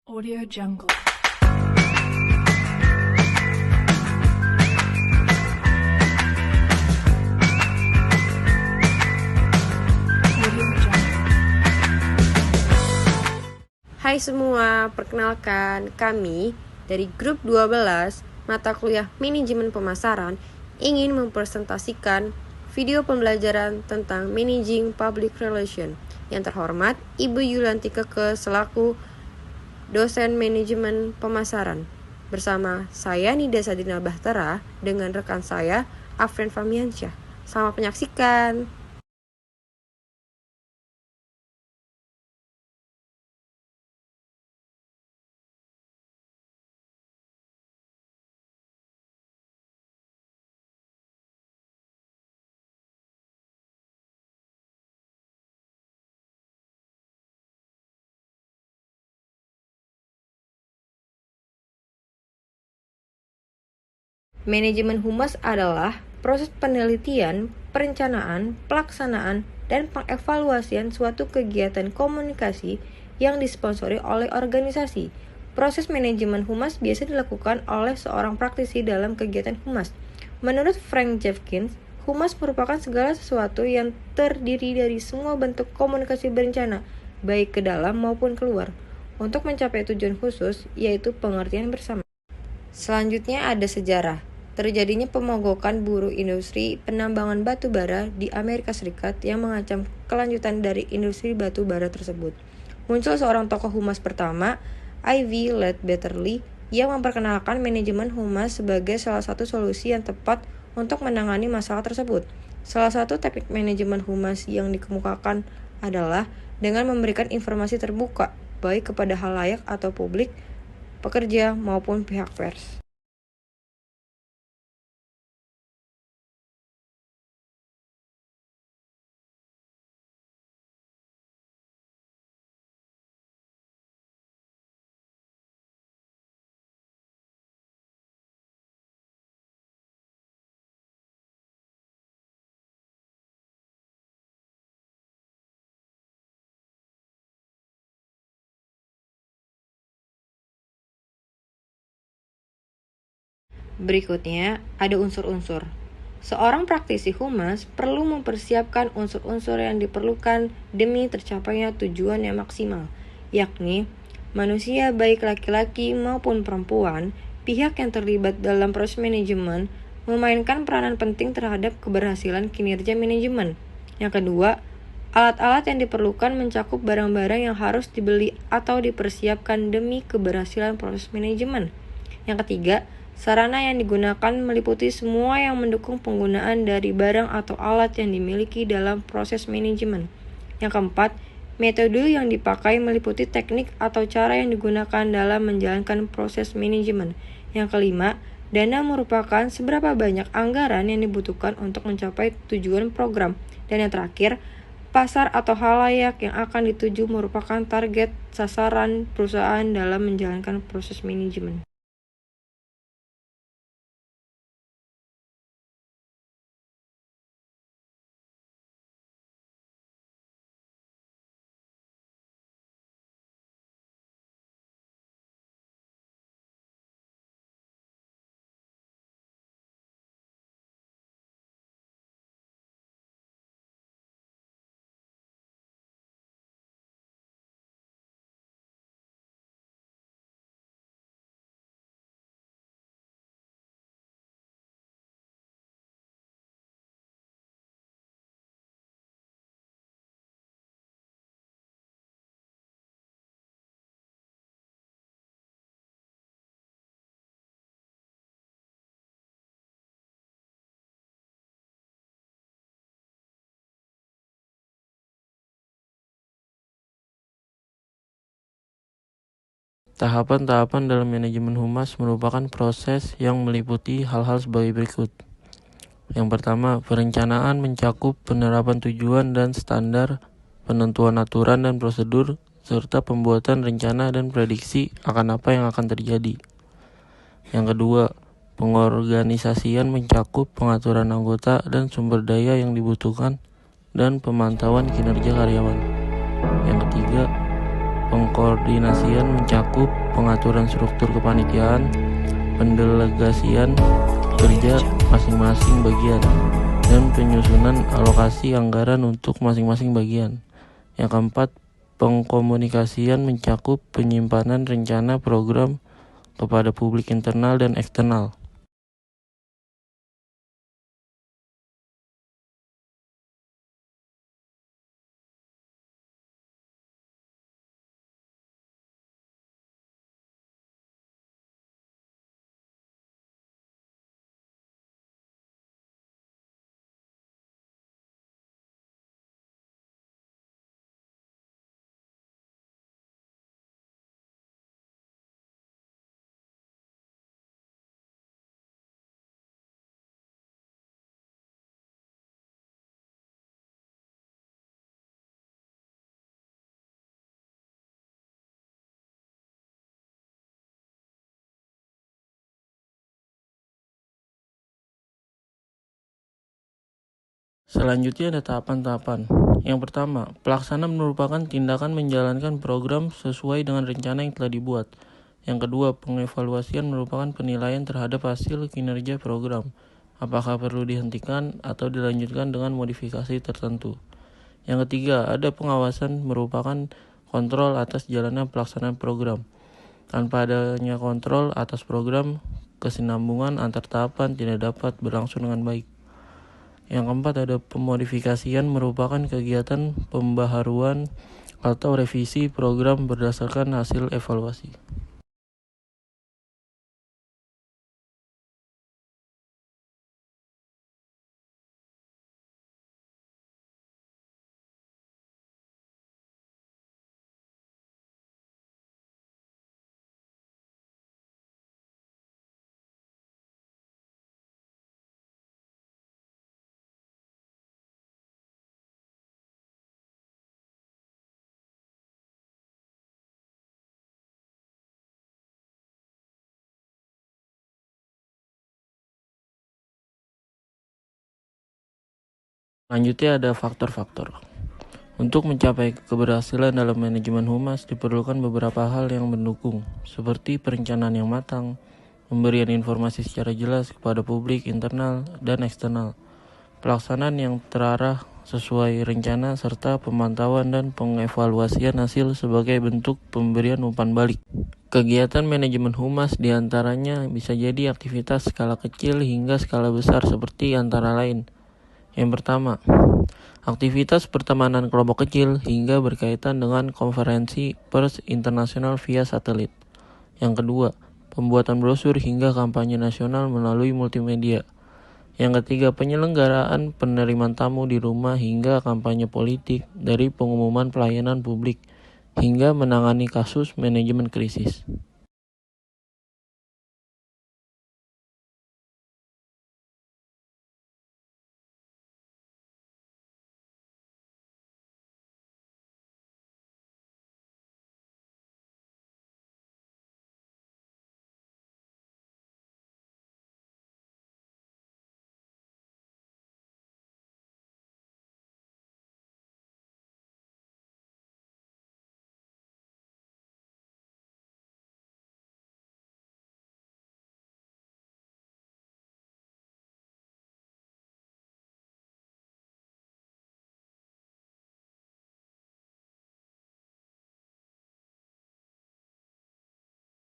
Audio Jungle. Audio Jungle. Hai semua, perkenalkan kami dari grup 12 mata kuliah manajemen pemasaran ingin mempresentasikan video pembelajaran tentang managing public relation. Yang terhormat Ibu Yulianti Keke selaku dosen manajemen pemasaran. Bersama saya Nida Sadina Bahtera dengan rekan saya Afren Famiansyah. Selamat menyaksikan. Manajemen humas adalah proses penelitian, perencanaan, pelaksanaan, dan pengevaluasian suatu kegiatan komunikasi yang disponsori oleh organisasi. Proses manajemen humas biasa dilakukan oleh seorang praktisi dalam kegiatan humas. Menurut Frank Jeffkins, humas merupakan segala sesuatu yang terdiri dari semua bentuk komunikasi berencana, baik ke dalam maupun keluar, untuk mencapai tujuan khusus, yaitu pengertian bersama. Selanjutnya ada sejarah. Terjadinya pemogokan buruh industri penambangan batu bara di Amerika Serikat yang mengancam kelanjutan dari industri batu bara tersebut. Muncul seorang tokoh humas pertama, Ivy Ledbetter-Lee, yang memperkenalkan manajemen humas sebagai salah satu solusi yang tepat untuk menangani masalah tersebut. Salah satu teknik manajemen humas yang dikemukakan adalah dengan memberikan informasi terbuka, baik kepada halayak atau publik, pekerja maupun pihak pers. Berikutnya, ada unsur-unsur. Seorang praktisi humas perlu mempersiapkan unsur-unsur yang diperlukan demi tercapainya tujuan yang maksimal, yakni manusia baik laki-laki maupun perempuan, pihak yang terlibat dalam proses manajemen, memainkan peranan penting terhadap keberhasilan kinerja manajemen. Yang kedua, alat-alat yang diperlukan mencakup barang-barang yang harus dibeli atau dipersiapkan demi keberhasilan proses manajemen. Yang ketiga, sarana yang digunakan meliputi semua yang mendukung penggunaan dari barang atau alat yang dimiliki dalam proses manajemen. Yang keempat, metode yang dipakai meliputi teknik atau cara yang digunakan dalam menjalankan proses manajemen. Yang kelima, dana merupakan seberapa banyak anggaran yang dibutuhkan untuk mencapai tujuan program. Dan yang terakhir, pasar atau halayak yang akan dituju merupakan target sasaran perusahaan dalam menjalankan proses manajemen. Tahapan-tahapan dalam manajemen humas merupakan proses yang meliputi hal-hal sebagai berikut. Yang pertama, perencanaan mencakup penerapan tujuan dan standar, penentuan aturan dan prosedur, serta pembuatan rencana dan prediksi akan apa yang akan terjadi. Yang kedua, pengorganisasian mencakup pengaturan anggota dan sumber daya yang dibutuhkan dan pemantauan kinerja karyawan. Yang ketiga, Pengkoordinasian mencakup pengaturan struktur kepanitiaan, pendelegasian kerja masing-masing bagian, dan penyusunan alokasi anggaran untuk masing-masing bagian. Yang keempat, pengkomunikasian mencakup penyimpanan rencana program kepada publik internal dan eksternal. Selanjutnya ada tahapan-tahapan. Yang pertama, pelaksanaan merupakan tindakan menjalankan program sesuai dengan rencana yang telah dibuat. Yang kedua, pengevaluasian merupakan penilaian terhadap hasil kinerja program. Apakah perlu dihentikan atau dilanjutkan dengan modifikasi tertentu. Yang ketiga, ada pengawasan merupakan kontrol atas jalannya pelaksanaan program. Tanpa adanya kontrol atas program, kesinambungan antar tahapan tidak dapat berlangsung dengan baik. Yang keempat, ada pemodifikasian merupakan kegiatan pembaharuan atau revisi program berdasarkan hasil evaluasi. Selanjutnya ada faktor-faktor. Untuk mencapai keberhasilan dalam manajemen humas diperlukan beberapa hal yang mendukung, seperti perencanaan yang matang, pemberian informasi secara jelas kepada publik internal dan eksternal, pelaksanaan yang terarah sesuai rencana, serta pemantauan dan pengevaluasian hasil sebagai bentuk pemberian umpan balik. Kegiatan manajemen humas diantaranya bisa jadi aktivitas skala kecil hingga skala besar seperti antara lain. Yang pertama, aktivitas pertemanan kelompok kecil hingga berkaitan dengan konferensi pers internasional via satelit. Yang kedua, pembuatan brosur hingga kampanye nasional melalui multimedia. Yang ketiga, penyelenggaraan penerimaan tamu di rumah hingga kampanye politik, dari pengumuman pelayanan publik hingga menangani kasus manajemen krisis.